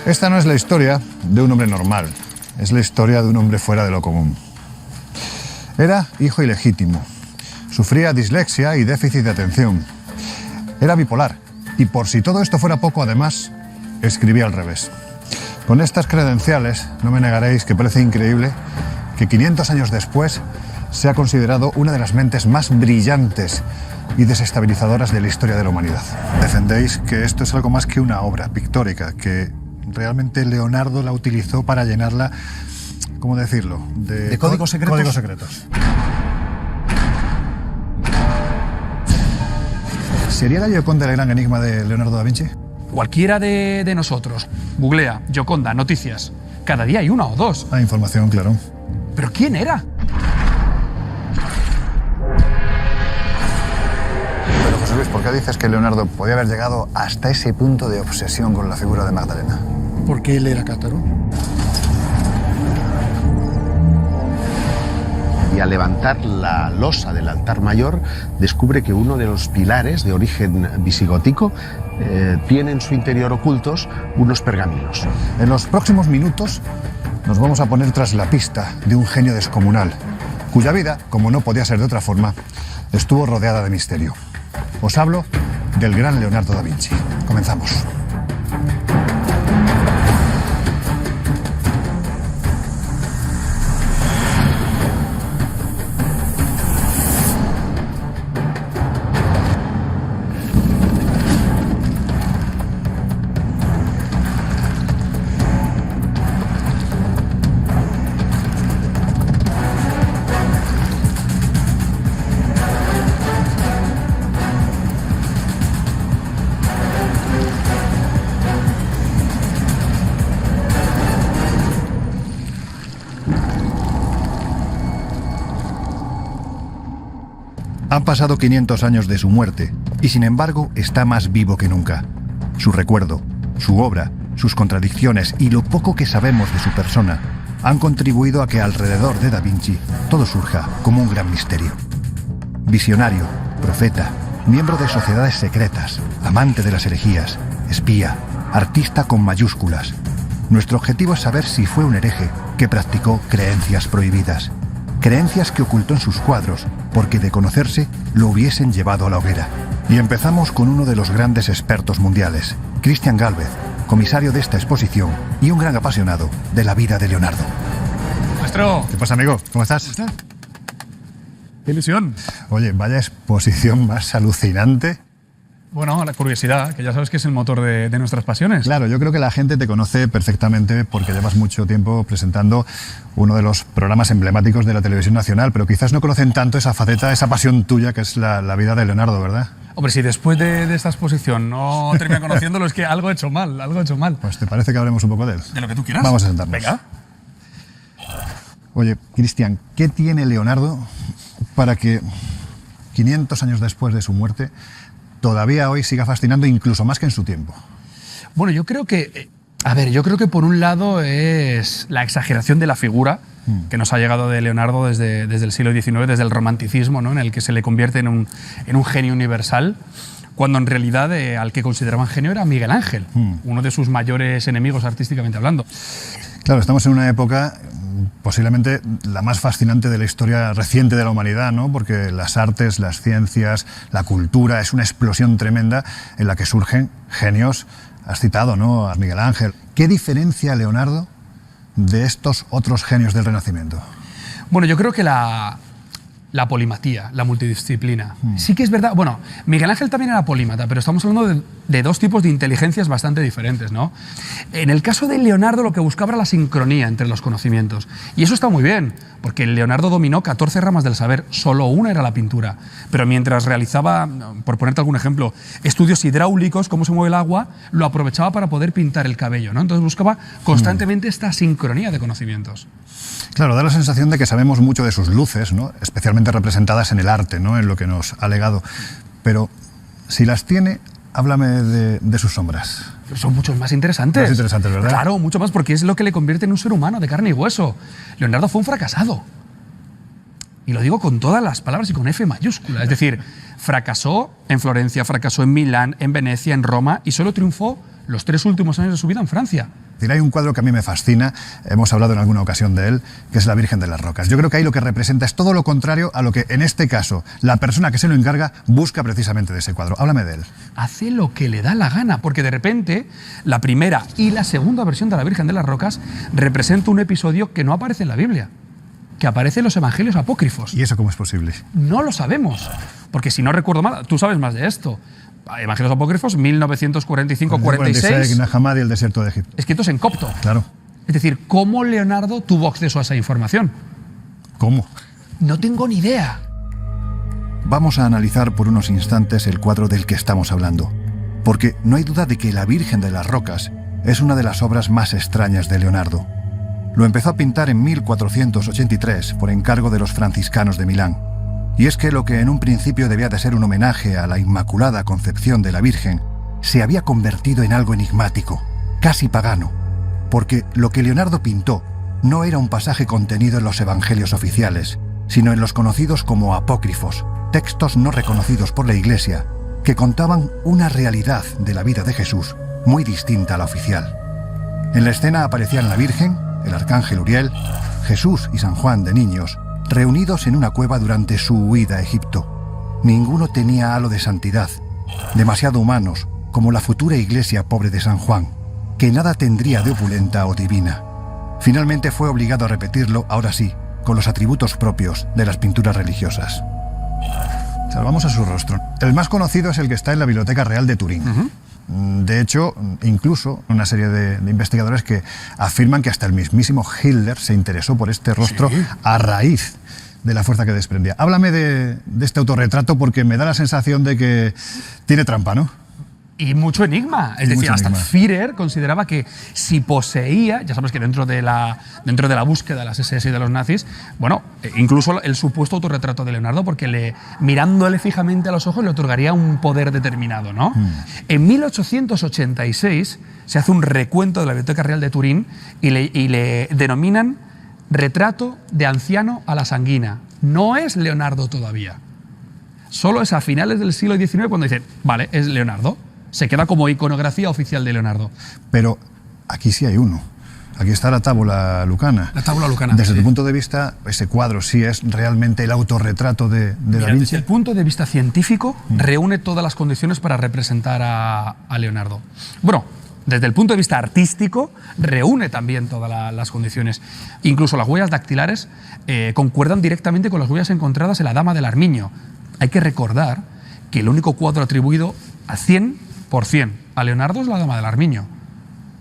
Esta no es la historia de un hombre normal, es la historia de un hombre fuera de lo común. Era hijo ilegítimo, sufría dislexia y déficit de atención. Era bipolar y, por si todo esto fuera poco, además, escribía al revés. Con estas credenciales, no me negaréis que parece increíble que 500 años después sea considerado una de las mentes más brillantes y desestabilizadoras de la historia de la humanidad. Defendéis que esto es algo más que una obra pictórica, que realmente Leonardo la utilizó para llenarla, ¿cómo decirlo?, ¿De códigos secretos? Códigos secretos. ¿Sería la Gioconda el gran enigma de Leonardo da Vinci? Cualquiera de nosotros googlea Gioconda, noticias. Cada día hay una o dos. Hay información, claro. ¿Pero quién era? Pero José Luis, ¿por qué dices que Leonardo podía haber llegado hasta ese punto de obsesión con la figura de Magdalena? Porque él era cátaro. Y al levantar la losa del altar mayor, descubre que uno de los pilares de origen visigótico tiene en su interior ocultos unos pergaminos. En los próximos minutos nos vamos a poner tras la pista de un genio descomunal, cuya vida, como no podía ser de otra forma, estuvo rodeada de misterio. Os hablo del gran Leonardo da Vinci. Comenzamos. Han pasado 500 años de su muerte y, sin embargo, está más vivo que nunca. Su recuerdo, su obra, sus contradicciones y lo poco que sabemos de su persona han contribuido a que alrededor de Da Vinci todo surja como un gran misterio. Visionario, profeta, miembro de sociedades secretas, amante de las herejías, espía, artista con mayúsculas. Nuestro objetivo es saber si fue un hereje que practicó creencias prohibidas. Creencias que ocultó en sus cuadros, porque de conocerse lo hubiesen llevado a la hoguera. Y empezamos con uno de los grandes expertos mundiales, Cristian Gálvez, comisario de esta exposición y un gran apasionado de la vida de Leonardo. Maestro. ¿Qué pasa, amigo? ¿Cómo estás? ¿Cómo está? ¡Qué ilusión! Oye, vaya exposición más alucinante. Bueno, la curiosidad, que ya sabes que es el motor de nuestras pasiones. Claro, yo creo que la gente te conoce perfectamente porque llevas mucho tiempo presentando uno de los programas emblemáticos de la televisión nacional, pero quizás no conocen tanto esa faceta, esa pasión tuya que es la vida de Leonardo, ¿verdad? Hombre, si después de esta exposición no termina conociéndolo, es que algo he hecho mal, algo he hecho mal. Pues ¿te parece que hablemos un poco de él? De lo que tú quieras. Vamos a sentarnos. Venga. Oye, Cristian, ¿qué tiene Leonardo para que 500 años después de su muerte todavía hoy siga fascinando incluso más que en su tiempo? Bueno, yo creo que, yo creo que por un lado es la exageración de la figura que nos ha llegado de Leonardo desde el siglo XIX, desde el romanticismo, ¿no?, en el que se le convierte en un genio universal, cuando en realidad al que consideraban genio era Miguel Ángel, uno de sus mayores enemigos artísticamente hablando. Claro, estamos en una época posiblemente la más fascinante de la historia reciente de la humanidad, ¿no? Porque las artes, las ciencias, la cultura, es una explosión tremenda en la que surgen genios. Has citado, ¿no?, a Miguel Ángel. ¿Qué diferencia Leonardo de estos otros genios del Renacimiento? Bueno, yo creo que la polimatía, la multidisciplina. Sí que es verdad, bueno, Miguel Ángel también era polímata, pero estamos hablando de dos tipos de inteligencias bastante diferentes, ¿no? En el caso de Leonardo lo que buscaba era la sincronía entre los conocimientos. Y eso está muy bien, porque Leonardo dominó 14 ramas del saber, solo una era la pintura. Pero mientras realizaba, por ponerte algún ejemplo, estudios hidráulicos, cómo se mueve el agua, lo aprovechaba para poder pintar el cabello, ¿no? Entonces buscaba constantemente esta sincronía de conocimientos. Claro, da la sensación de que sabemos mucho de sus luces, ¿no?, especialmente representadas en el arte, ¿no?, en lo que nos ha legado. Pero si las tiene, háblame de sus sombras. Pero son mucho más interesantes. Más interesantes, ¿verdad? Claro, mucho más, porque es lo que le convierte en un ser humano de carne y hueso. Leonardo fue un fracasado. Y lo digo con todas las palabras y con F mayúscula. Es decir, fracasó en Florencia, fracasó en Milán, en Venecia, en Roma, y solo triunfó los 3 últimos años de su vida en Francia. Hay un cuadro que a mí me fascina, hemos hablado en alguna ocasión de él, que es la Virgen de las Rocas. Yo creo que ahí lo que representa es todo lo contrario a lo que, en este caso, la persona que se lo encarga busca precisamente de ese cuadro. Háblame de él. Hace lo que le da la gana, porque de repente la primera y la segunda versión de la Virgen de las Rocas representa un episodio que no aparece en la Biblia, que aparece en los evangelios apócrifos. ¿Y eso cómo es posible? No lo sabemos, porque si no recuerdo mal, tú sabes más de esto. Evangelios apócrifos, 1945-46. Nahamad y el desierto de Egipto. Escritos en copto. Claro. Es decir, ¿cómo Leonardo tuvo acceso a esa información? ¿Cómo? No tengo ni idea. Vamos a analizar por unos instantes el cuadro del que estamos hablando, porque no hay duda de que la Virgen de las Rocas es una de las obras más extrañas de Leonardo. Lo empezó a pintar en 1483 por encargo de los franciscanos de Milán. Y es que lo que en un principio debía de ser un homenaje a la Inmaculada Concepción de la Virgen se había convertido en algo enigmático, casi pagano, porque lo que Leonardo pintó no era un pasaje contenido en los evangelios oficiales, sino en los conocidos como apócrifos, textos no reconocidos por la Iglesia, que contaban una realidad de la vida de Jesús muy distinta a la oficial. En la escena aparecían la Virgen, el arcángel Uriel, Jesús y San Juan de niños, reunidos en una cueva durante su huida a Egipto. Ninguno tenía halo de santidad, demasiado humanos, como la futura iglesia pobre de San Juan, que nada tendría de opulenta o divina. Finalmente fue obligado a repetirlo, ahora sí, con los atributos propios de las pinturas religiosas. Salvamos a su rostro. El más conocido es el que está en la Biblioteca Real de Turín. De hecho, incluso una serie de investigadores que afirman que hasta el mismísimo Hitler se interesó por este rostro a raíz de la fuerza que desprendía. Háblame de este autorretrato porque me da la sensación de que tiene trampa, ¿no? Y mucho enigma. Es decir, hasta Führer consideraba que si poseía, ya sabes que dentro de la búsqueda de las SS y de los nazis, bueno, incluso el supuesto autorretrato de Leonardo, porque mirándole fijamente a los ojos le otorgaría un poder determinado, ¿no? En 1886 se hace un recuento de la Biblioteca Real de Turín y le denominan retrato de anciano a la sanguina. No es Leonardo todavía. Solo es a finales del siglo XIX cuando dicen, vale, es Leonardo. Se queda como iconografía oficial de Leonardo. Pero aquí sí hay uno. Aquí está la tábula lucana. La tábula lucana. Desde tu punto de vista, ese cuadro sí es realmente el autorretrato de Da Vinci. Desde el punto de vista científico, reúne todas las condiciones para representar a Leonardo. Bueno, desde el punto de vista artístico, reúne también todas las condiciones. Incluso las huellas dactilares concuerdan directamente con las huellas encontradas en la Dama del Armiño. Hay que recordar que el único cuadro atribuido al 100% a Leonardo es la Dama del Armiño.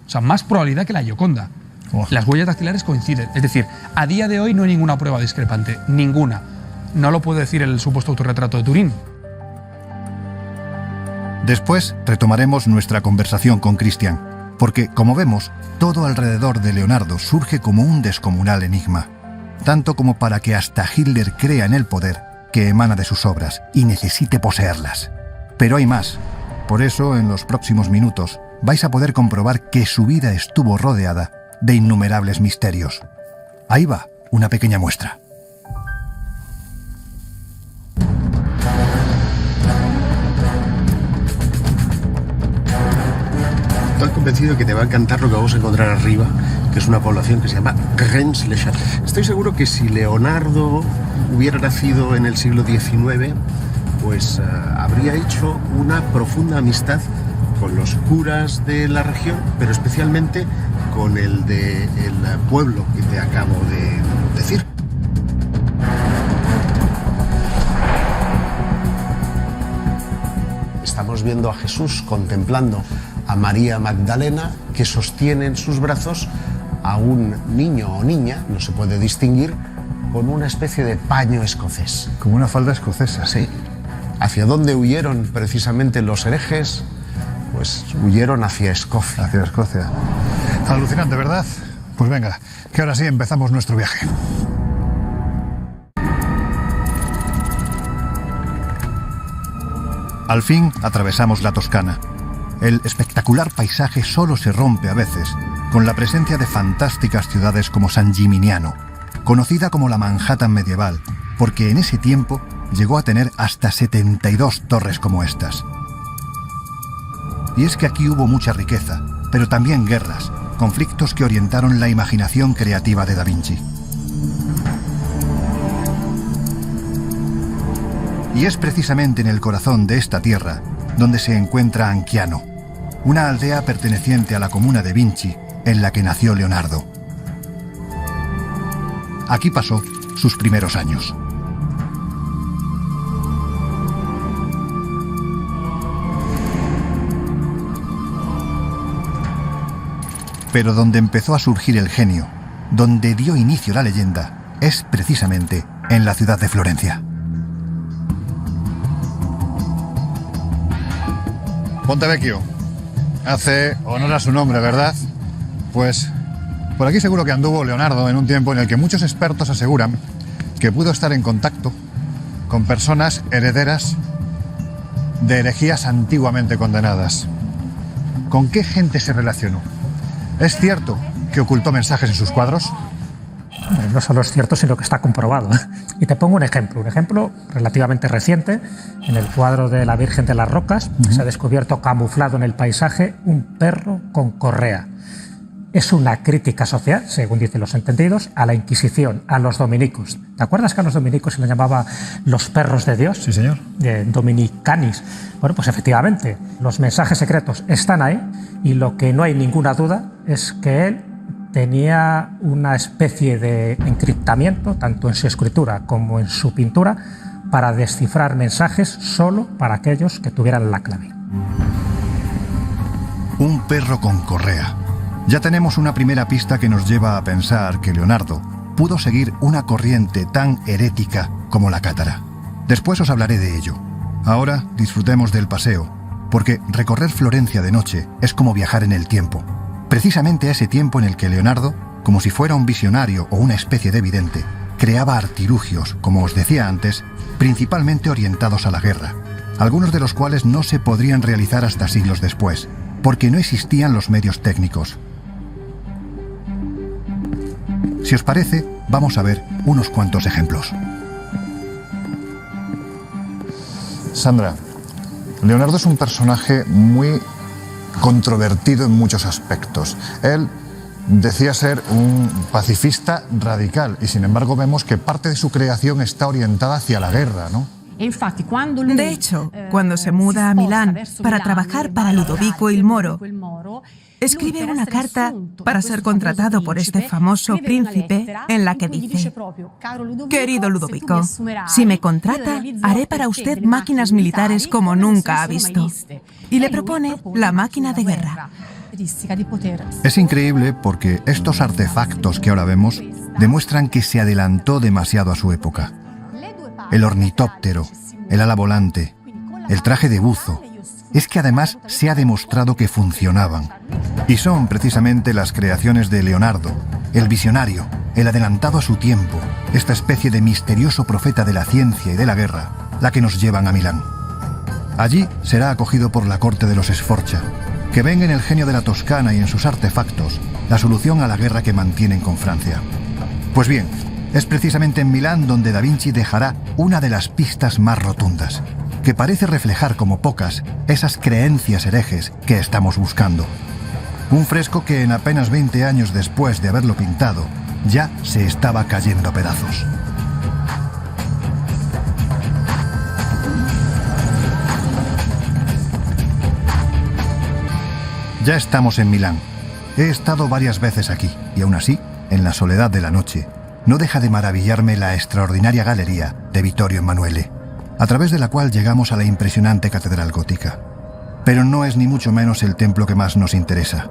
O sea, más probabilidad que la Gioconda. Las huellas dactilares coinciden. Es decir, a día de hoy no hay ninguna prueba discrepante. Ninguna. No lo puede decir el supuesto autorretrato de Turín. Después retomaremos nuestra conversación con Christian, porque, como vemos, todo alrededor de Leonardo surge como un descomunal enigma, tanto como para que hasta Hitler crea en el poder que emana de sus obras y necesite poseerlas. Pero hay más. Por eso, en los próximos minutos, vais a poder comprobar que su vida estuvo rodeada de innumerables misterios. Ahí va una pequeña muestra. Estoy convencido de que te va a encantar lo que vamos a encontrar arriba, que es una población que se llama Rennes-le-Château. Estoy seguro que si Leonardo hubiera nacido en el siglo XIX, pues habría hecho una profunda amistad con los curas de la región, pero especialmente con el del pueblo que te acabo de decir. Estamos viendo a Jesús contemplando a María Magdalena, que sostiene en sus brazos a un niño o niña, no se puede distinguir, con una especie de paño escocés. Como una falda escocesa. Sí. ¿Hacia dónde huyeron precisamente los herejes? Pues huyeron hacia Escocia. Hacia Escocia. Alucinante, ¿verdad? Pues venga, que ahora sí empezamos nuestro viaje. Al fin atravesamos la Toscana. El espectacular paisaje solo se rompe a veces con la presencia de fantásticas ciudades como San Gimignano, conocida como la Manhattan medieval, porque en ese tiempo llegó a tener hasta 72 torres como estas. Y es que aquí hubo mucha riqueza, pero también guerras, conflictos que orientaron la imaginación creativa de Da Vinci. Y es precisamente en el corazón de esta tierra donde se encuentra Anchiano, una aldea perteneciente a la comuna de Vinci en la que nació Leonardo. Aquí pasó sus primeros años. Pero donde empezó a surgir el genio, donde dio inicio la leyenda, es precisamente en la ciudad de Florencia. Pontevecchio. Hace honor a su nombre, ¿verdad? Pues por aquí seguro que anduvo Leonardo en un tiempo en el que muchos expertos aseguran que pudo estar en contacto con personas herederas de herejías antiguamente condenadas. ¿Con qué gente se relacionó? ¿Es cierto que ocultó mensajes en sus cuadros? No solo es cierto, sino que está comprobado. Y te pongo un ejemplo relativamente reciente. En el cuadro de la Virgen de las Rocas se ha descubierto camuflado en el paisaje un perro con correa. Es una crítica social, según dicen los entendidos, a la Inquisición, a los dominicos. ¿Te acuerdas que a los dominicos se les llamaba los perros de Dios? Sí, señor. Dominicanis. Bueno, pues efectivamente, los mensajes secretos están ahí y lo que no hay ninguna duda es que él tenía una especie de encriptamiento, tanto en su escritura como en su pintura, para descifrar mensajes solo para aquellos que tuvieran la clave. Un perro con correa. Ya tenemos una primera pista que nos lleva a pensar que Leonardo pudo seguir una corriente tan herética como la cátara. Después os hablaré de ello. Ahora disfrutemos del paseo, porque recorrer Florencia de noche es como viajar en el tiempo. Precisamente a ese tiempo en el que Leonardo, como si fuera un visionario o una especie de vidente, creaba artilugios, como os decía antes, principalmente orientados a la guerra, algunos de los cuales no se podrían realizar hasta siglos después, porque no existían los medios técnicos. Si os parece, vamos a ver unos cuantos ejemplos. Sandra, Leonardo es un personaje muy controvertido en muchos aspectos. Él decía ser un pacifista radical y sin embargo vemos que parte de su creación está orientada hacia la guerra, ¿no? De hecho, cuando se muda a Milán para trabajar para Ludovico il Moro, escribe una carta para ser contratado por este famoso príncipe en la que dice: «Querido Ludovico, si me contrata, haré para usted máquinas militares como nunca ha visto». Y le propone la máquina de guerra. Es increíble porque estos artefactos que ahora vemos demuestran que se adelantó demasiado a su época. El ornitóptero, el ala volante, el traje de buzo. Es que además se ha demostrado que funcionaban. Y son precisamente las creaciones de Leonardo, el visionario, el adelantado a su tiempo, esta especie de misterioso profeta de la ciencia y de la guerra, la que nos llevan a Milán. Allí será acogido por la corte de los Sforza, que ven en el genio de la Toscana y en sus artefactos la solución a la guerra que mantienen con Francia. Pues bien, es precisamente en Milán donde Da Vinci dejará una de las pistas más rotundas, que parece reflejar como pocas esas creencias herejes que estamos buscando. Un fresco que en apenas 20 años después de haberlo pintado, ya se estaba cayendo a pedazos. Ya estamos en Milán. He estado varias veces aquí y aún así, en la soledad de la noche, no deja de maravillarme la extraordinaria galería de Vittorio Emanuele, a través de la cual llegamos a la impresionante catedral gótica. Pero no es ni mucho menos el templo que más nos interesa.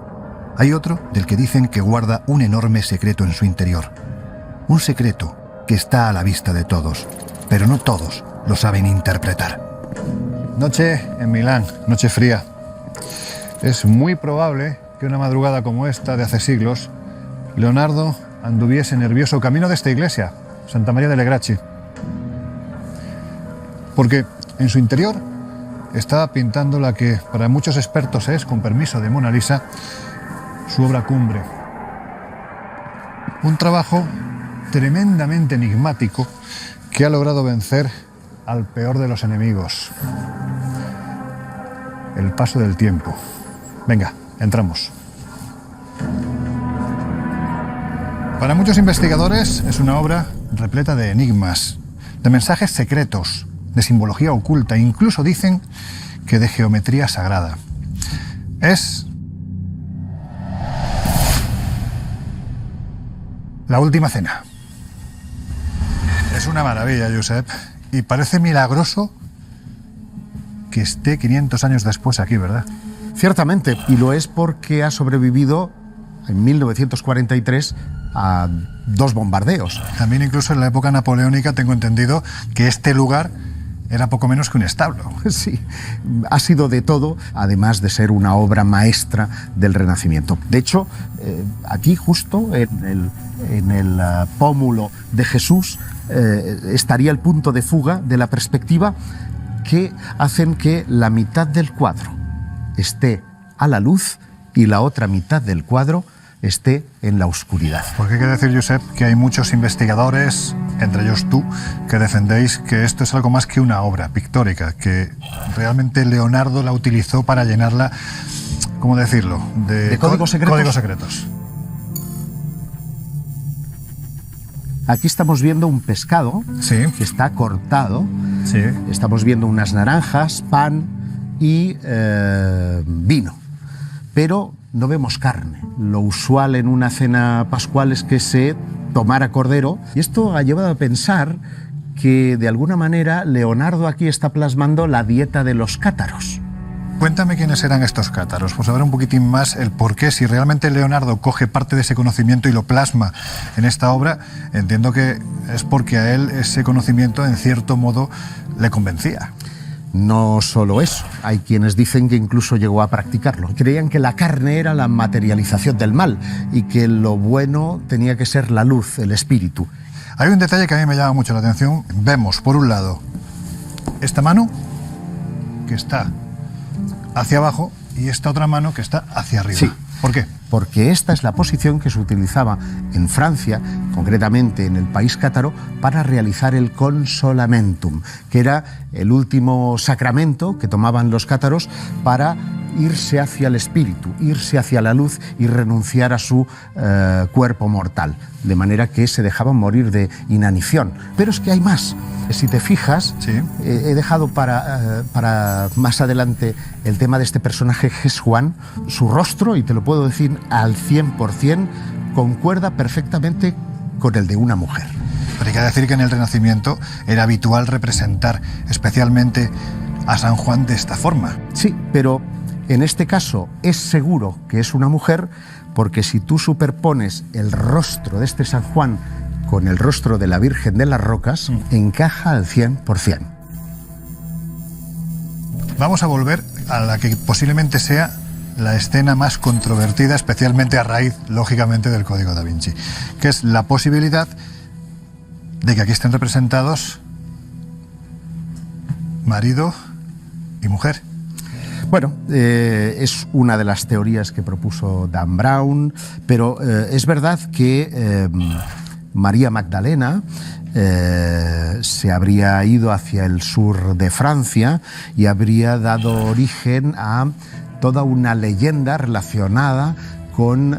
Hay otro del que dicen que guarda un enorme secreto en su interior. Un secreto que está a la vista de todos, pero no todos lo saben interpretar. Noche en Milán, noche fría. Es muy probable que una madrugada como esta de hace siglos, Leonardo anduviese nervioso camino de esta iglesia, Santa María delle Grazie. Porque en su interior estaba pintando la que para muchos expertos es, con permiso de Mona Lisa, su obra cumbre. Un trabajo tremendamente enigmático que ha logrado vencer al peor de los enemigos: el paso del tiempo. Venga, entramos. Para muchos investigadores es una obra repleta de enigmas, de mensajes secretos, de simbología oculta, incluso dicen que de geometría sagrada. Es La Última Cena. Es una maravilla, Josep, y parece milagroso que esté 500 años después aquí, ¿verdad? Ciertamente, y lo es porque ha sobrevivido en 1943 a 2 bombardeos. También incluso en la época napoleónica tengo entendido que este lugar era poco menos que un establo. Sí, ha sido de todo, además de ser una obra maestra del Renacimiento. De hecho, aquí justo en el pómulo de Jesús estaría el punto de fuga de la perspectiva que hacen que la mitad del cuadro esté a la luz y la otra mitad del cuadro esté en la oscuridad. Porque hay que decir, Josep, que hay muchos investigadores, entre ellos tú, que defendéis que esto es algo más que una obra pictórica, que realmente Leonardo la utilizó para llenarla, ¿cómo decirlo?, ¿De códigos secretos? Códigos secretos. Aquí estamos viendo un pescado que está cortado. Sí. Estamos viendo unas naranjas, pan y vino. Pero no vemos carne. Lo usual en una cena pascual es que se tomara cordero. Y esto ha llevado a pensar que de alguna manera Leonardo aquí está plasmando la dieta de los cátaros. Cuéntame quiénes eran estos cátaros, pues saber un poquitín más el por qué. Si realmente Leonardo coge parte de ese conocimiento y lo plasma en esta obra, entiendo que es porque a él ese conocimiento en cierto modo le convencía. No solo eso, hay quienes dicen que incluso llegó a practicarlo. Creían que la carne era la materialización del mal y que lo bueno tenía que ser la luz, el espíritu. Hay un detalle que a mí me llama mucho la atención. Vemos, por un lado, esta mano que está hacia abajo y esta otra mano que está hacia arriba. Sí. ¿Por qué? Porque esta es la posición que se utilizaba en Francia, concretamente en el país cátaro, para realizar el consolamentum, que era el último sacramento que tomaban los cátaros para irse hacia el espíritu, irse hacia la luz y renunciar a su cuerpo mortal, de manera que se dejaban morir de inanición. Pero es que hay más. Si te fijas, sí, he dejado para más adelante el tema de este personaje Jesjuan. Su rostro, y te lo puedo decir al 100%, concuerda perfectamente con el de una mujer. Pero hay que decir que en el Renacimiento era habitual representar especialmente a San Juan de esta forma. Sí, pero en este caso es seguro que es una mujer, porque si tú superpones el rostro de este San Juan con el rostro de la Virgen de las Rocas, encaja al 100%. Vamos a volver a la que posiblemente sea la escena más controvertida, especialmente a raíz, lógicamente, del Código Da Vinci, que es la posibilidad de que aquí estén representados marido y mujer. Bueno, es una de las teorías que propuso Dan Brown, pero es verdad que María Magdalena se habría ido hacia el sur de Francia y habría dado origen a toda una leyenda relacionada con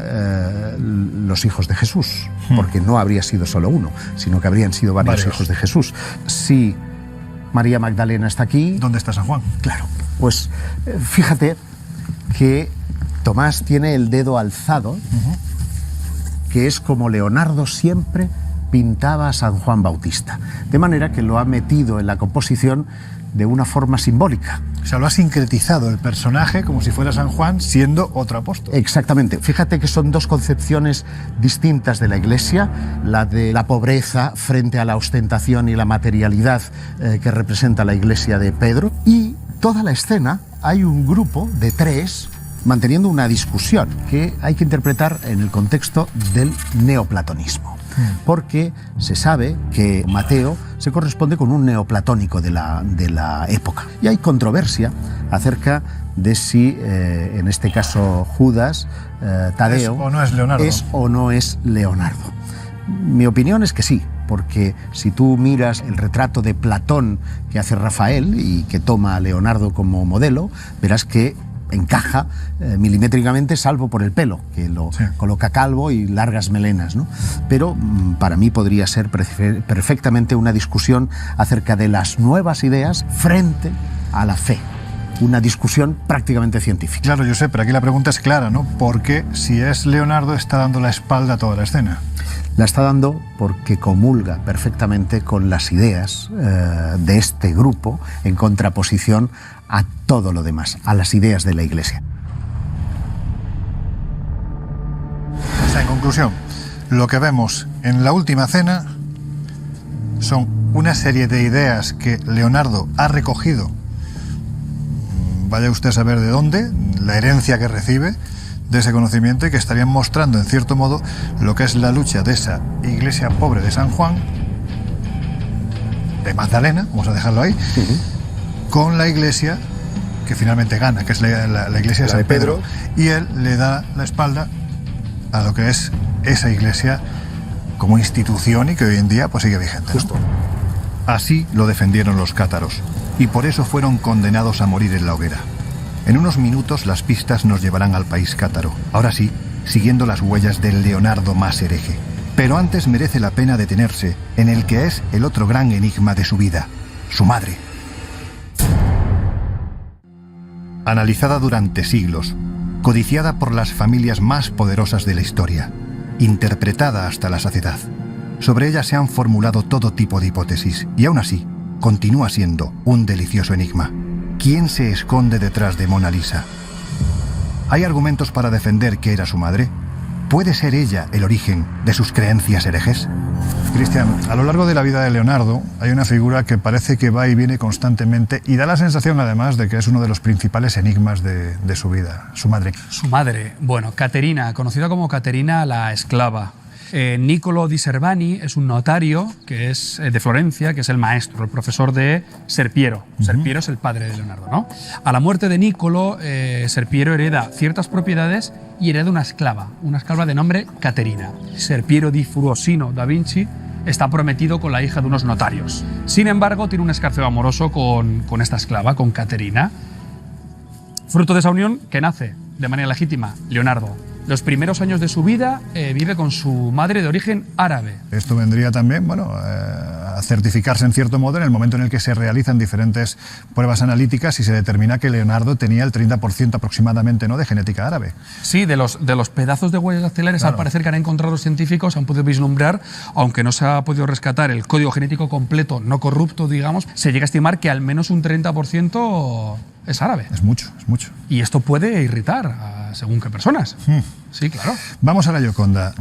los hijos de Jesús, porque no habría sido solo uno, sino que habrían sido varios hijos de Jesús. Si María Magdalena está aquí... ¿Dónde está San Juan? Claro, pues fíjate que Tomás tiene el dedo alzado, que es como Leonardo siempre pintaba a San Juan Bautista, de manera que lo ha metido en la composición de una forma simbólica. O sea, lo ha sincretizado el personaje como si fuera San Juan siendo otro apóstol. Exactamente. Fíjate que son dos concepciones distintas de la Iglesia, la de la pobreza frente a la ostentación y la materialidad que representa la Iglesia de Pedro, y toda la escena hay un grupo de 3 manteniendo una discusión que hay que interpretar en el contexto del neoplatonismo. Porque se sabe que Mateo se corresponde con un neoplatónico de la época. Y hay controversia acerca de si, en este caso, Judas, Tadeo, ¿Es o no es Leonardo. Mi opinión es que sí, porque si tú miras el retrato de Platón que hace Rafael y que toma a Leonardo como modelo, verás que encaja milimétricamente, salvo por el pelo, que lo coloca calvo y largas melenas, ¿no? Pero para mí podría ser perfectamente una discusión acerca de las nuevas ideas frente a la fe. Una discusión prácticamente científica. Claro, yo sé, pero aquí la pregunta es clara, ¿no? Porque si es Leonardo, está dando la espalda a toda la escena. La está dando porque comulga perfectamente con las ideas de este grupo en contraposición a todo lo demás, a las ideas de la Iglesia. O sea, en conclusión, lo que vemos en la última cena son una serie de ideas que Leonardo ha recogido, vaya usted a saber de dónde, la herencia que recibe de ese conocimiento, y que estarían mostrando en cierto modo lo que es la lucha de esa iglesia pobre de San Juan, de Magdalena, vamos a dejarlo ahí, con la iglesia que finalmente gana, que es la iglesia de San Pedro, y él le da la espalda a lo que es esa iglesia como institución y que hoy en día pues sigue vigente, ¿no? Así lo defendieron los cátaros, y por eso fueron condenados a morir en la hoguera. En unos minutos las pistas nos llevarán al país cátaro, ahora sí, siguiendo las huellas del Leonardo más hereje. Pero antes merece la pena detenerse en el que es el otro gran enigma de su vida, su madre. Analizada durante siglos, codiciada por las familias más poderosas de la historia, interpretada hasta la saciedad. Sobre ella se han formulado todo tipo de hipótesis, y aún así, continúa siendo un delicioso enigma. ¿Quién se esconde detrás de Mona Lisa? ¿Hay argumentos para defender que era su madre? ¿Puede ser ella el origen de sus creencias herejes? Cristian, a lo largo de la vida de Leonardo hay una figura que parece que va y viene constantemente y da la sensación además de que es uno de los principales enigmas de su vida, su madre. Su madre, bueno, Caterina, conocida como Caterina la esclava. Niccolo di Servani es un notario que es de Florencia, que es el maestro, el profesor de Serpiero. Serpiero es el padre de Leonardo, ¿no? A la muerte de Niccolo, Serpiero hereda ciertas propiedades y hereda una esclava de nombre Caterina. Serpiero di Furosino da Vinci está prometido con la hija de unos notarios. Sin embargo, tiene un escarceo amoroso con esta esclava, con Caterina. Fruto de esa unión, que nace de manera legítima Leonardo. Los primeros años de su vida vive con su madre de origen árabe. Esto vendría también, bueno, a certificarse en cierto modo en el momento en el que se realizan diferentes pruebas analíticas y se determina que Leonardo tenía el 30% aproximadamente, ¿no?, de genética árabe. Sí, de los pedazos de huellas dactilares, claro, al parecer que han encontrado los científicos, han podido vislumbrar, aunque no se ha podido rescatar el código genético completo, no corrupto, digamos, se llega a estimar que al menos un 30% es árabe. Es mucho, es mucho. Y esto puede irritar a según qué personas. Sí, claro. Vamos a la Gioconda.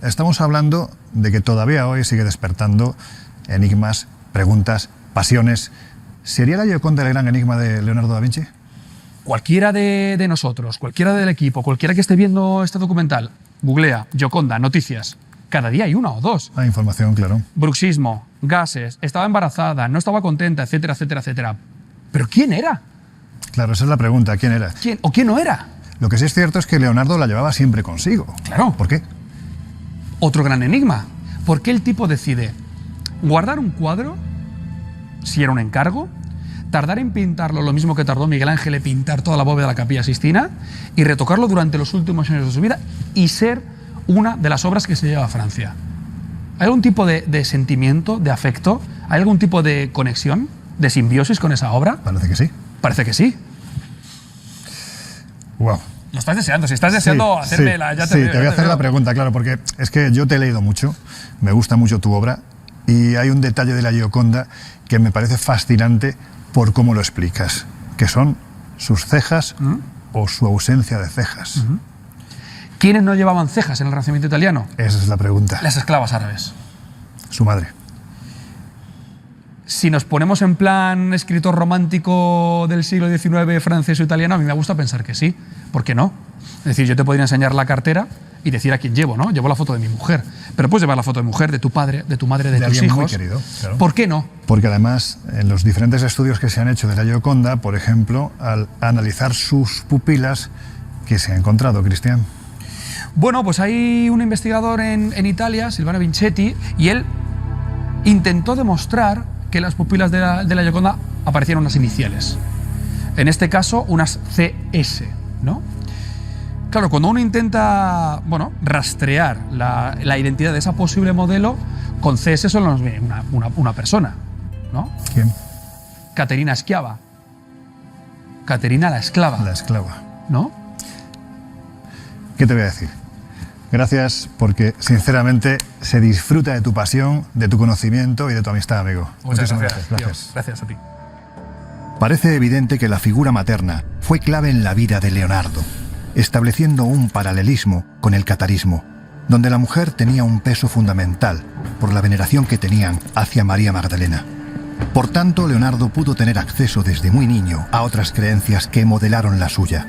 Estamos hablando de que todavía hoy sigue despertando enigmas, preguntas, pasiones. ¿Sería la Gioconda el gran enigma de Leonardo da Vinci? Cualquiera de nosotros, cualquiera del equipo, cualquiera que esté viendo este documental, googlea Gioconda, noticias. Cada día hay una o dos. Hay información, claro. Bruxismo, gases, estaba embarazada, no estaba contenta, etcétera, etcétera, etcétera. ¿Pero quién era? Claro, esa es la pregunta. ¿Quién era? ¿Quién o quién no era? Lo que sí es cierto es que Leonardo la llevaba siempre consigo. Claro. ¿Por qué? Otro gran enigma. ¿Por qué el tipo decide guardar un cuadro, si era un encargo, tardar en pintarlo lo mismo que tardó Miguel Ángel en pintar toda la bóveda de la Capilla Sixtina, y retocarlo durante los últimos años de su vida y ser una de las obras que se lleva a Francia? ¿Hay algún tipo de sentimiento, de afecto? ¿Hay algún tipo de conexión, de simbiosis con esa obra? Parece que sí. Parece que sí. Wow. Lo estás deseando. Si estás deseando hacerme sí, la... Ya te voy a hacer la pregunta, claro, porque es que yo te he leído mucho, me gusta mucho tu obra, y hay un detalle de la Gioconda que me parece fascinante por cómo lo explicas, que son sus cejas o su ausencia de cejas. ¿Quiénes no llevaban cejas en el Renacimiento italiano? Esa es la pregunta. Las esclavas árabes. Su madre. Si nos ponemos en plan escritor romántico del siglo XIX, francés o italiano, a mí me gusta pensar que sí. ¿Por qué no? Es decir, yo te podría enseñar la cartera y decir a quién llevo, ¿no? Llevo la foto de mi mujer. Pero puedes llevar la foto de mujer, de tu padre, de tu madre, de tus hijos. Muy querido, claro. ¿Por qué no? Porque además, en los diferentes estudios que se han hecho de la Gioconda, por ejemplo, al analizar sus pupilas, ¿qué se ha encontrado, Cristian? Bueno, pues hay un investigador en Italia, Silvano Vincetti, y él intentó demostrar que en las pupilas de la Gioconda aparecieron unas iniciales. En este caso, unas CS. ¿no? Claro, cuando uno intenta, bueno, rastrear la identidad de esa posible modelo, con CS solo nos viene una persona, ¿no? ¿Quién? Caterina Schiava. Caterina la esclava. La esclava. ¿No? ¿Qué te voy a decir? Gracias porque, sinceramente, se disfruta de tu pasión, de tu conocimiento y de tu amistad, amigo. Muchas Muchísimas gracias. gracias. Tío. Gracias a ti. Parece evidente que la figura materna fue clave en la vida de Leonardo, estableciendo un paralelismo con el catarismo, donde la mujer tenía un peso fundamental por la veneración que tenían hacia María Magdalena. Por tanto, Leonardo pudo tener acceso desde muy niño a otras creencias que modelaron la suya,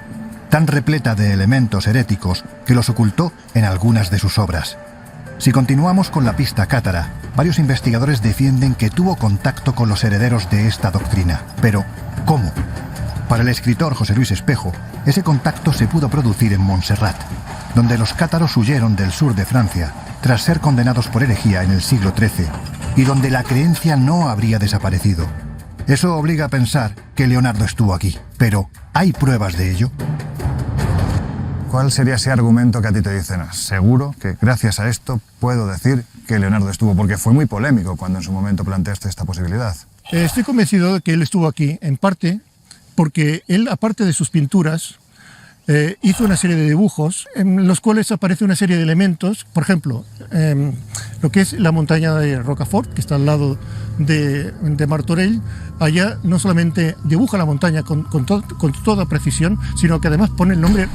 tan repleta de elementos heréticos que los ocultó en algunas de sus obras. Si continuamos con la pista cátara, varios investigadores defienden que tuvo contacto con los herederos de esta doctrina. Pero, ¿cómo? Para el escritor José Luis Espejo, ese contacto se pudo producir en Montserrat, donde los cátaros huyeron del sur de Francia tras ser condenados por herejía en el siglo XIII, y donde la creencia no habría desaparecido. Eso obliga a pensar que Leonardo estuvo aquí. Pero, ¿hay pruebas de ello? ¿Cuál sería ese argumento que a ti te dicen? Seguro que gracias a esto puedo decir que Leonardo estuvo, porque fue muy polémico cuando en su momento planteaste esta posibilidad. Estoy convencido de que él estuvo aquí, en parte, porque él, aparte de sus pinturas, hizo una serie de dibujos en los cuales aparece una serie de elementos. Por ejemplo, lo que es la montaña de Rocafort, que está al lado de Martorell. Allá no solamente dibuja la montaña con toda precisión, sino que además pone el nombre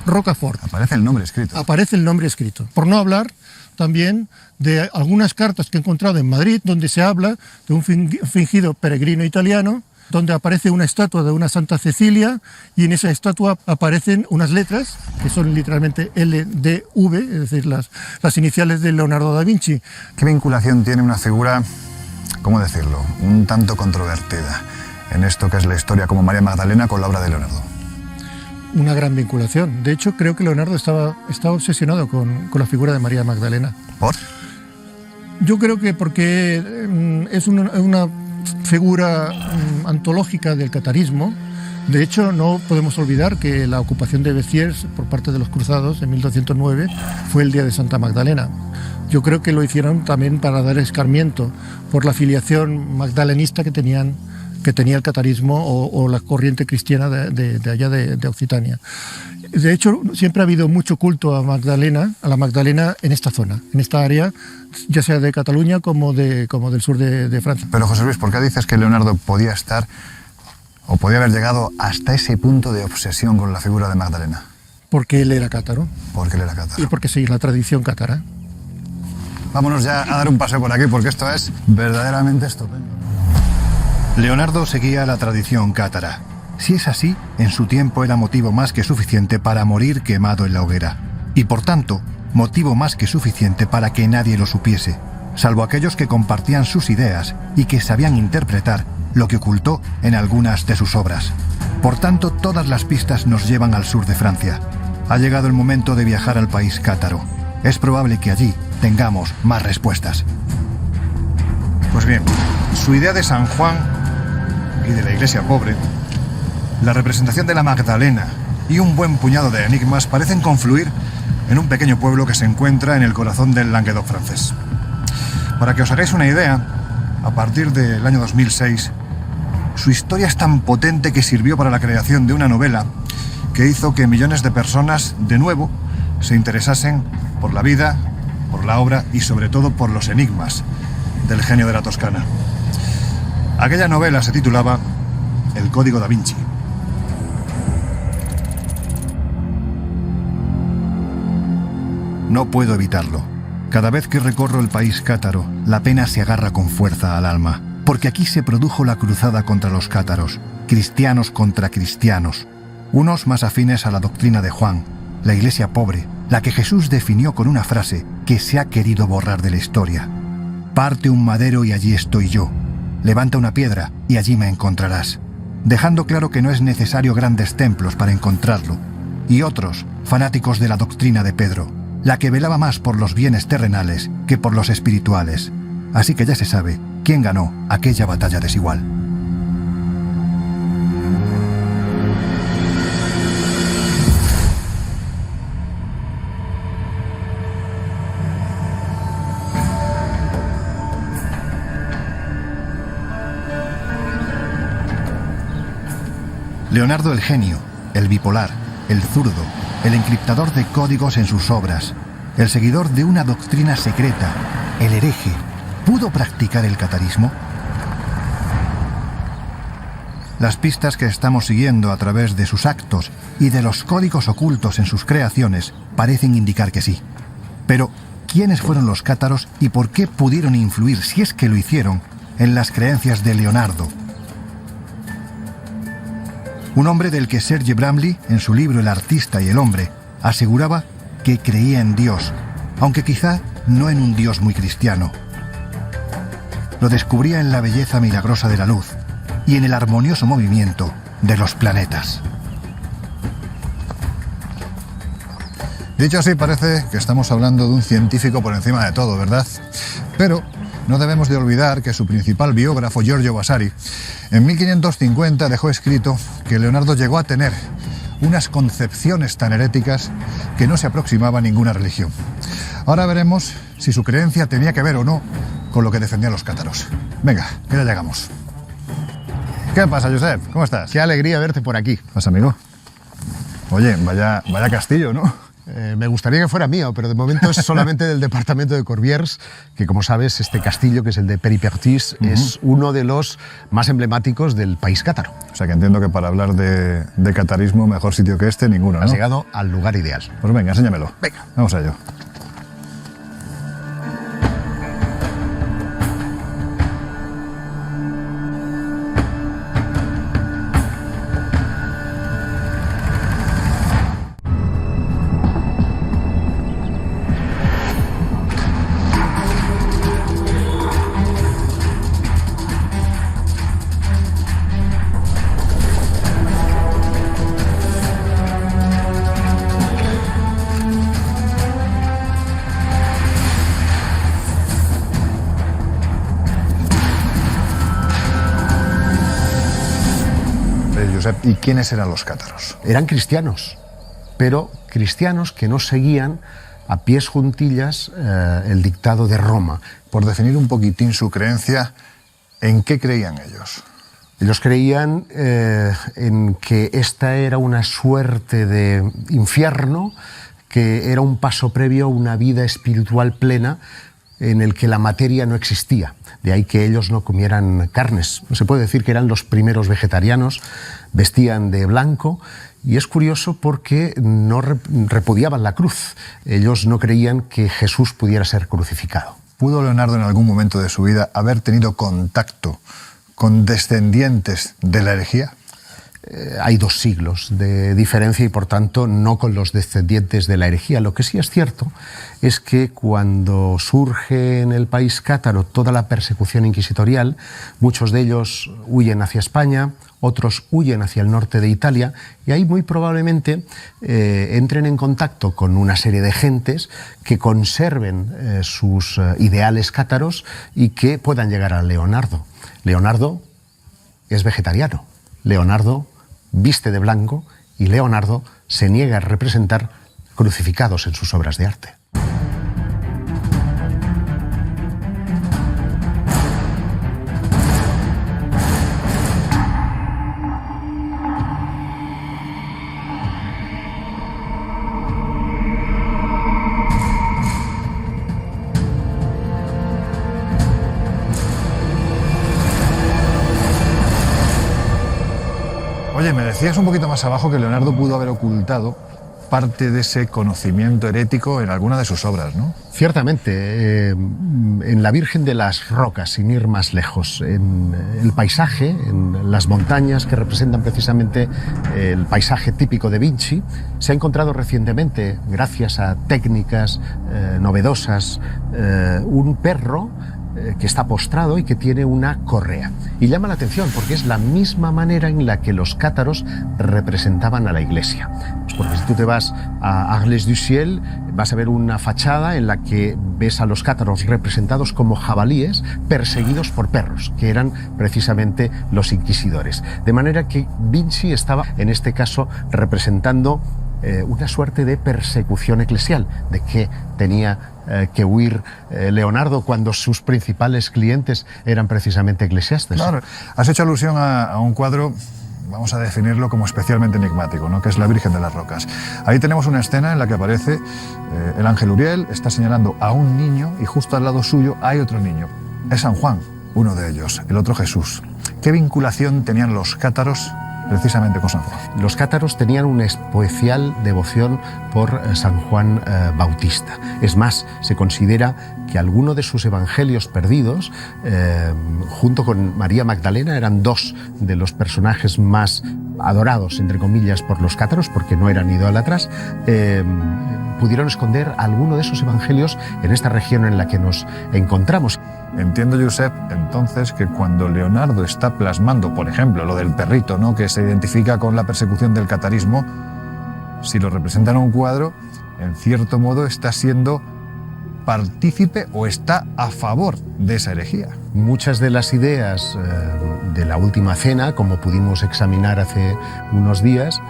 Rocafort. Aparece el nombre escrito. Aparece el nombre escrito. Por no hablar también de algunas cartas que he encontrado en Madrid, donde se habla de un fingido peregrino italiano, donde aparece una estatua de una Santa Cecilia, y en esa estatua aparecen unas letras que son literalmente LDV, es decir, las iniciales de Leonardo da Vinci. ¿Qué vinculación tiene una figura, cómo decirlo, un tanto controvertida en esto que es la historia como María Magdalena con la obra de Leonardo? Una gran vinculación. De hecho, creo que Leonardo estaba obsesionado con la figura de María Magdalena. ¿Por? Yo creo que porque es una figura antológica del catarismo. De hecho, no podemos olvidar que la ocupación de Béziers por parte de los cruzados en 1209 fue el día de Santa Magdalena. Yo creo que lo hicieron también para dar escarmiento por la filiación magdalenista que tenía el catarismo o la corriente cristiana de allá de Occitania. De hecho, siempre ha habido mucho culto a la Magdalena en esta zona, en esta área, ya sea de Cataluña como del sur de Francia. Pero José Luis, ¿por qué dices que Leonardo podía estar o podía haber llegado hasta ese punto de obsesión con la figura de Magdalena? Porque él era cátaro. Porque él era cátaro. Y porque sigue la tradición cátara. Vámonos ya a dar un paseo por aquí, porque esto es verdaderamente estupendo. Leonardo seguía la tradición cátara. Si es así, en su tiempo era motivo más que suficiente para morir quemado en la hoguera. Y por tanto, motivo más que suficiente para que nadie lo supiese, salvo aquellos que compartían sus ideas y que sabían interpretar lo que ocultó en algunas de sus obras. Por tanto, todas las pistas nos llevan al sur de Francia. Ha llegado el momento de viajar al país cátaro. Es probable que allí tengamos más respuestas. Pues bien, su idea de San Juan y de la iglesia pobre, la representación de la Magdalena y un buen puñado de enigmas parecen confluir en un pequeño pueblo que se encuentra en el corazón del Languedoc francés. Para que os hagáis una idea, a partir del año 2006, su historia es tan potente que sirvió para la creación de una novela que hizo que millones de personas, de nuevo, se interesasen por la vida, por la obra y sobre todo por los enigmas del genio de la Toscana. Aquella novela se titulaba El Código da Vinci. No puedo evitarlo. Cada vez que recorro el país cátaro, la pena se agarra con fuerza al alma, porque aquí se produjo la cruzada contra los cátaros, cristianos contra cristianos, unos más afines a la doctrina de Juan, la iglesia pobre, la que Jesús definió con una frase que se ha querido borrar de la historia. Parte un madero y allí estoy yo. Levanta una piedra y allí me encontrarás. Dejando claro que no es necesario grandes templos para encontrarlo. Y otros, fanáticos de la doctrina de Pedro, la que velaba más por los bienes terrenales que por los espirituales. Así que ya se sabe quién ganó aquella batalla desigual. Leonardo el genio, el bipolar, el zurdo, el encriptador de códigos en sus obras, el seguidor de una doctrina secreta, el hereje, ¿pudo practicar el catarismo? Las pistas que estamos siguiendo a través de sus actos y de los códigos ocultos en sus creaciones parecen indicar que sí. Pero, ¿quiénes fueron los cátaros y por qué pudieron influir, si es que lo hicieron, en las creencias de Leonardo? Un hombre del que Serge Bramley, en su libro El artista y el hombre, aseguraba que creía en Dios, aunque quizá no en un Dios muy cristiano. Lo descubría en la belleza milagrosa de la luz y en el armonioso movimiento de los planetas. Dicho así, parece que estamos hablando de un científico por encima de todo, ¿verdad? Pero no debemos de olvidar que su principal biógrafo, Giorgio Vasari, en 1550 dejó escrito que Leonardo llegó a tener unas concepciones tan heréticas que no se aproximaba a ninguna religión. Ahora veremos si su creencia tenía que ver o no con lo que defendían los cátaros. Venga, que ya llegamos. ¿Qué pasa, Josep? ¿Cómo estás? Qué alegría verte por aquí. ¿Qué pasa, amigo? Oye, vaya castillo, ¿no? Me gustaría que fuera mío, pero de momento es solamente del departamento de Corbières, que como sabes, este castillo, que es el de Peripertis, es uno de los más emblemáticos del país cátaro. O sea que entiendo que para hablar de catarismo, mejor sitio que este, ninguno, ¿no? Has llegado al lugar ideal. Pues venga, enséñamelo. Venga. Vamos a ello. ¿Y quiénes eran los cátaros? Eran cristianos, pero cristianos que no seguían a pies juntillas el dictado de Roma. Por definir un poquitín su creencia, ¿en qué creían ellos? Ellos creían en que esta era una suerte de infierno, que era un paso previo a una vida espiritual plena en el que la materia no existía. De ahí que ellos no comieran carnes. Se puede decir que eran los primeros vegetarianos, vestían de blanco, y es curioso porque no repudiaban la cruz. Ellos no creían que Jesús pudiera ser crucificado. ¿Pudo Leonardo en algún momento de su vida haber tenido contacto con descendientes de la herejía? Hay 2 siglos de diferencia y por tanto no con los descendientes de la herejía. Lo que sí es cierto es que cuando surge en el país cátaro toda la persecución inquisitorial, muchos de ellos huyen hacia España, otros huyen hacia el norte de Italia, y ahí muy probablemente entren en contacto con una serie de gentes que conserven sus ideales cátaros y que puedan llegar a Leonardo. Leonardo es vegetariano. Leonardo viste de blanco y Leonardo se niega a representar crucificados en sus obras de arte. Oye, me decías un poquito más abajo que Leonardo pudo haber ocultado parte de ese conocimiento herético en alguna de sus obras, ¿no? Ciertamente, en la Virgen de las Rocas, sin ir más lejos, en el paisaje, en las montañas que representan precisamente el paisaje típico de Vinci, se ha encontrado recientemente, gracias a técnicas novedosas, un perro que está postrado y que tiene una correa. Y llama la atención porque es la misma manera en la que los cátaros representaban a la iglesia. Pues porque si tú te vas a Arles-du-Ciel, vas a ver una fachada en la que ves a los cátaros representados como jabalíes perseguidos por perros, que eran precisamente los inquisidores. De manera que Vinci estaba, en este caso, representando una suerte de persecución eclesial, de que tenía que huir Leonardo cuando sus principales clientes eran precisamente eclesiastes. Claro, has hecho alusión a un cuadro vamos a definirlo como especialmente enigmático, ¿no? Que es la Virgen de las Rocas. Ahí tenemos una escena en la que aparece el ángel Uriel, está señalando a un niño y justo al lado suyo hay otro niño. Es San Juan, uno de ellos, el otro Jesús. ¿Qué vinculación tenían los cátaros precisamente con San Juan? Los cátaros tenían una especial devoción por San Juan Bautista. Es más, se considera que alguno de sus evangelios perdidos, junto con María Magdalena, eran dos de los personajes más adorados, entre comillas, por los cátaros, porque no eran idólatras, pudieron esconder alguno de esos evangelios en esta región en la que nos encontramos. Entiendo, Josep, entonces, que cuando Leonardo está plasmando, por ejemplo, lo del perrito, ¿no?, que se identifica con la persecución del catarismo, si lo representa en un cuadro, en cierto modo está siendo partícipe o está a favor de esa herejía. Muchas de las ideas de la Última Cena, como pudimos examinar hace unos días,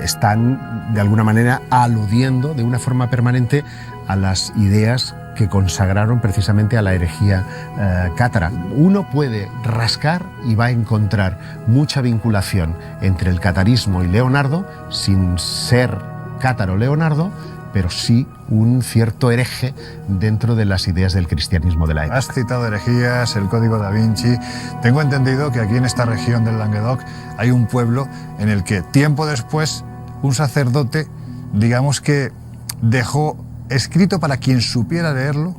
están de alguna manera aludiendo de una forma permanente a las ideas que consagraron precisamente a la herejía cátara. Uno puede rascar y va a encontrar mucha vinculación entre el catarismo y Leonardo, sin ser cátaro Leonardo, pero sí un cierto hereje dentro de las ideas del cristianismo de la época. Has citado herejías, el Código da Vinci. Tengo entendido que aquí en esta región del Languedoc hay un pueblo en el que tiempo después un sacerdote, digamos que dejó escrito para quien supiera leerlo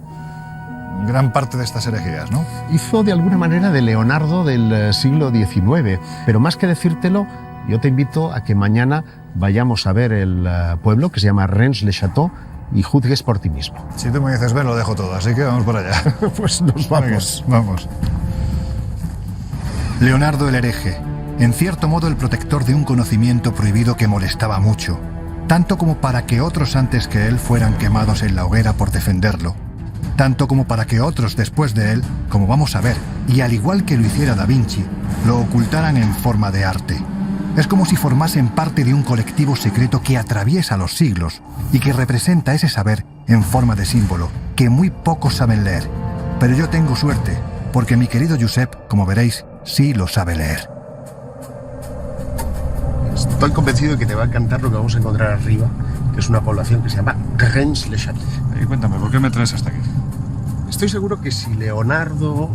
gran parte de estas herejías, ¿no? Hizo de alguna manera de Leonardo del siglo XIX, pero más que decírtelo, yo te invito a que mañana vayamos a ver el pueblo que se llama Rennes-le-Château y juzgues por ti mismo. Si tú me dices ver, lo dejo todo, así que vamos por allá. Pues nos vamos. Venga, vamos. Leonardo el hereje, en cierto modo el protector de un conocimiento prohibido que molestaba mucho, tanto como para que otros antes que él fueran quemados en la hoguera por defenderlo, tanto como para que otros después de él, como vamos a ver, y al igual que lo hiciera Da Vinci, lo ocultaran en forma de arte. Es como si formasen parte de un colectivo secreto que atraviesa los siglos y que representa ese saber en forma de símbolo que muy pocos saben leer. Pero yo tengo suerte, porque mi querido Josep, como veréis, sí lo sabe leer. Estoy convencido de que te va a encantar lo que vamos a encontrar arriba, que es una población que se llama Rennes-le-Château. Y cuéntame, ¿por qué me traes hasta aquí? Estoy seguro que si Leonardo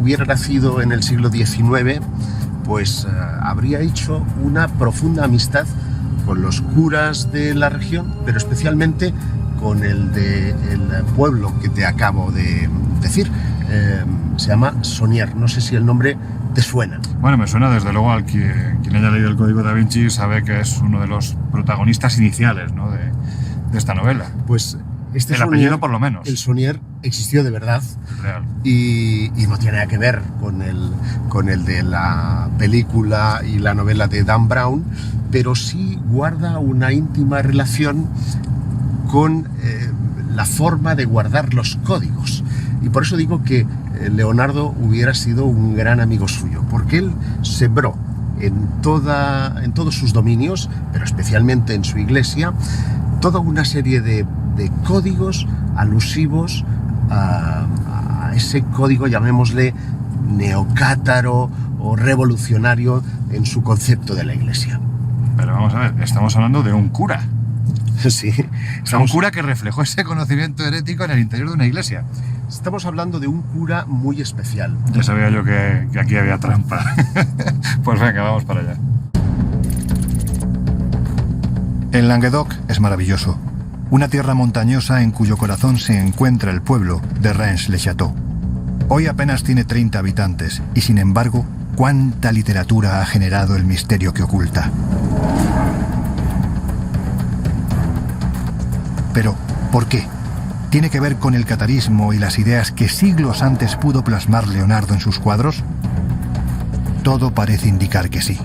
hubiera nacido en el siglo XIX, pues habría hecho una profunda amistad con los curas de la región, pero especialmente con el del pueblo que te acabo de decir. Se llama Saunier. No sé si el nombre te suena. Bueno, me suena desde luego al que quien haya leído el Código da Vinci sabe que es uno de los protagonistas iniciales, ¿no, de esta novela. Pues este el Saunier, apellido por lo menos. El Saunier existió de verdad. Real. Y no tiene nada que ver con el de la película y la novela de Dan Brown, pero sí guarda una íntima relación con la forma de guardar los códigos. Y por eso digo que Leonardo hubiera sido un gran amigo suyo, porque él sembró en todos sus dominios, pero especialmente en su iglesia, toda una serie de códigos alusivos a ese código, llamémosle neocátaro o revolucionario en su concepto de la iglesia. Pero vamos a ver, estamos hablando de un cura. Sí. Un cura que reflejó ese conocimiento herético en el interior de una iglesia. Estamos hablando de un cura muy especial. Ya sabía yo que aquí había trampa. Pues venga, vamos para allá. El Languedoc es maravilloso. Una tierra montañosa en cuyo corazón se encuentra el pueblo de Rennes-le-Château. Hoy apenas tiene 30 habitantes y, sin embargo, cuánta literatura ha generado el misterio que oculta. Pero, ¿por qué? ¿Tiene que ver con el catarismo y las ideas que siglos antes pudo plasmar Leonardo en sus cuadros? Todo parece indicar que sí.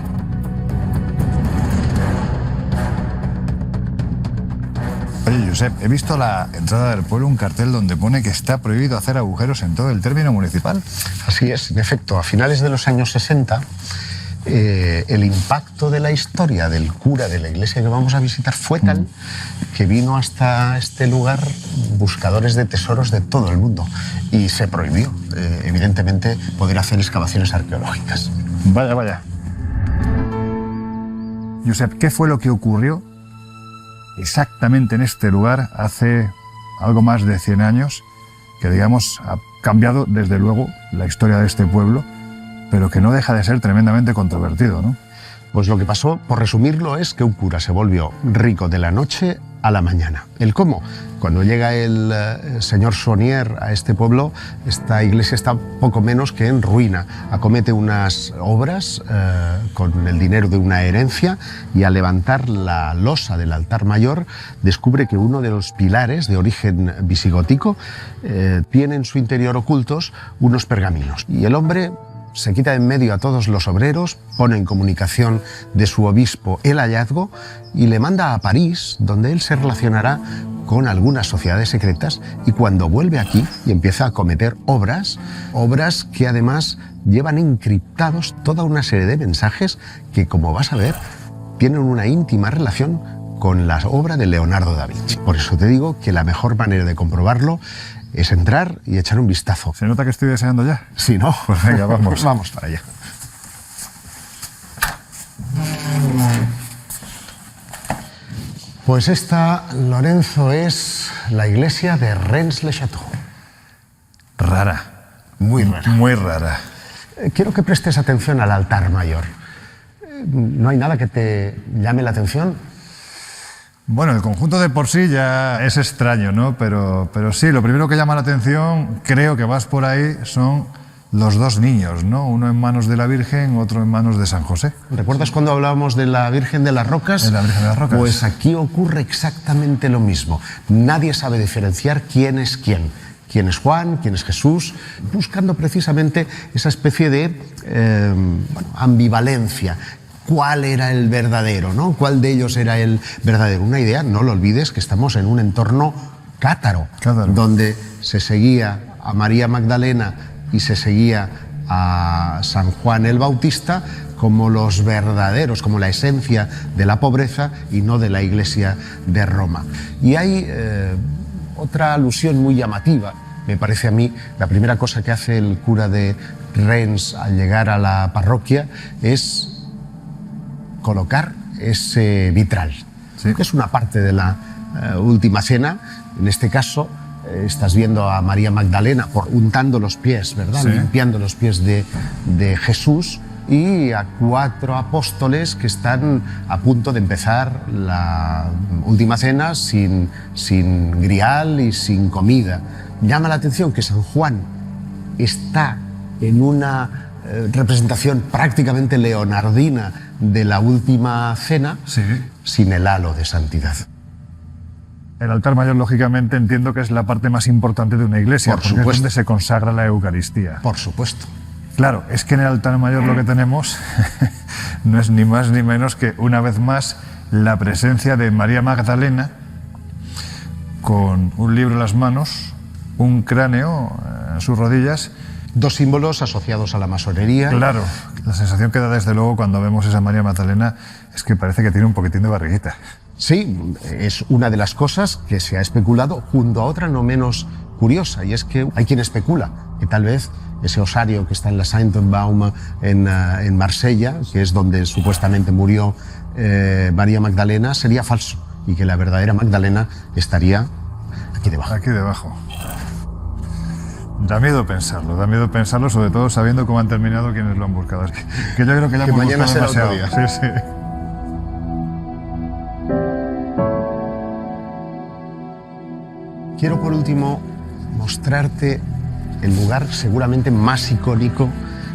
Oye, Josep, he visto a la entrada del pueblo un cartel donde pone que está prohibido hacer agujeros en todo el término municipal. Así es, en efecto, a finales de los años 60, el impacto de la historia del cura de la iglesia que vamos a visitar fue tal que vino hasta este lugar buscadores de tesoros de todo el mundo y se prohibió, evidentemente, poder hacer excavaciones arqueológicas. Vaya, vaya. Josep, ¿qué fue lo que ocurrió exactamente en este lugar hace algo más de 100 años, que digamos ha cambiado desde luego la historia de este pueblo, pero que no deja de ser tremendamente controvertido, ¿no? Pues lo que pasó, por resumirlo, es que un cura se volvió rico de la noche a la mañana. ¿El cómo? Cuando llega el señor Saunier a este pueblo, esta iglesia está poco menos que en ruina. Acomete unas obras con el dinero de una herencia y al levantar la losa del altar mayor descubre que uno de los pilares de origen visigótico tiene en su interior ocultos unos pergaminos. Y el hombre se quita de en medio a todos los obreros, pone en comunicación de su obispo el hallazgo y le manda a París, donde él se relacionará con algunas sociedades secretas, y cuando vuelve aquí y empieza a cometer obras que además llevan encriptados toda una serie de mensajes que, como vas a ver, tienen una íntima relación con la obra de Leonardo da Vinci. Por eso te digo que la mejor manera de comprobarlo es entrar y echar un vistazo. ¿Se nota que estoy deseando ya? Sí, ¿no? Pues venga, vamos. Vamos para allá. Pues esta, Lorenzo, es la iglesia de Rennes-le-Château. Rara. Muy rara. Muy rara. Quiero que prestes atención al altar mayor. ¿No hay nada que te llame la atención? Bueno, el conjunto de por sí ya es extraño, ¿no? Pero sí, lo primero que llama la atención, creo que vas por ahí, son los dos niños, ¿no? Uno en manos de la Virgen, otro en manos de San José. ¿Recuerdas cuando hablábamos de la Virgen de las Rocas? De la Virgen de las Rocas. Pues aquí ocurre exactamente lo mismo. Nadie sabe diferenciar quién es quién. Quién es Juan, quién es Jesús, buscando precisamente esa especie de ambivalencia. ¿Cuál era el verdadero, ¿no? ¿Cuál de ellos era el verdadero? Una idea, no lo olvides, que estamos en un entorno cátaro, donde se seguía a María Magdalena y se seguía a San Juan el Bautista como los verdaderos, como la esencia de la pobreza y no de la Iglesia de Roma. Y hay otra alusión muy llamativa, me parece a mí. La primera cosa que hace el cura de Rennes al llegar a la parroquia es colocar ese vitral, ¿sí? Que es una parte de la última cena. En este caso estás viendo a María Magdalena untando los pies, ¿verdad? Sí. Limpiando los pies de Jesús, y a 4 apóstoles que están a punto de empezar la última cena sin grial y sin comida. Llama la atención que San Juan está en una representación prácticamente leonardina de la última cena, sí, sin el halo de santidad. El altar mayor, lógicamente, entiendo que es la parte más importante de una iglesia, porque es donde se consagra la Eucaristía. Por supuesto. Claro, es que en el altar mayor lo que tenemos no es ni más ni menos que, una vez más, la presencia de María Magdalena con un libro en las manos, un cráneo en sus rodillas. Dos símbolos asociados a la masonería. Claro, la sensación que da desde luego cuando vemos esa María Magdalena es que parece que tiene un poquitín de barriguita. Sí, es una de las cosas que se ha especulado, junto a otra no menos curiosa, y es que hay quien especula que tal vez ese osario que está en la Saint-Baume en Marsella, que es donde supuestamente murió María Magdalena, sería falso, y que la verdadera Magdalena estaría aquí debajo. Aquí debajo. Da miedo pensarlo, sobre todo sabiendo cómo han terminado quienes lo han buscado. Es que yo creo que ya hemos mañana será demasiado. otro día. Sí, sí. Quiero por último mostrarte el lugar seguramente más icónico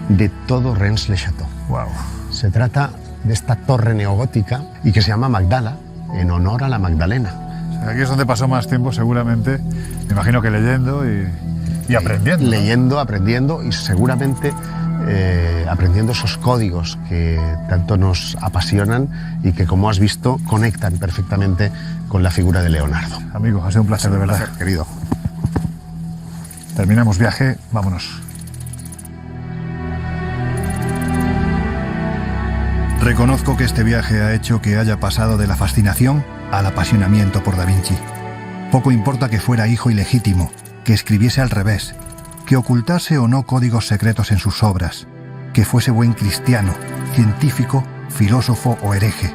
de todo Rennes-le-Château. Wow. Se trata de esta torre neogótica y que se llama Magdala, en honor a la Magdalena. O sea, aquí es donde pasó más tiempo seguramente, me imagino que leyendo y aprendiendo. Leyendo, aprendiendo y seguramente aprendiendo esos códigos que tanto nos apasionan y que, como has visto, conectan perfectamente con la figura de Leonardo. Amigo, ha sido un placer, de verdad. Placer, querido. Terminamos viaje, vámonos. Reconozco que este viaje ha hecho que haya pasado de la fascinación al apasionamiento por Da Vinci. Poco importa que fuera hijo ilegítimo, que escribiese al revés, que ocultase o no códigos secretos en sus obras, que fuese buen cristiano, científico, filósofo o hereje.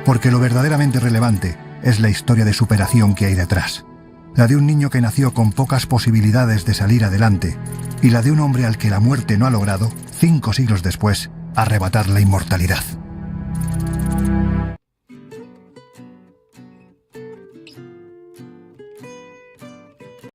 porque lo verdaderamente relevante es la historia de superación que hay detrás. La de un niño que nació con pocas posibilidades de salir adelante y la de un hombre al que la muerte no ha logrado, 5 siglos después, arrebatar la inmortalidad.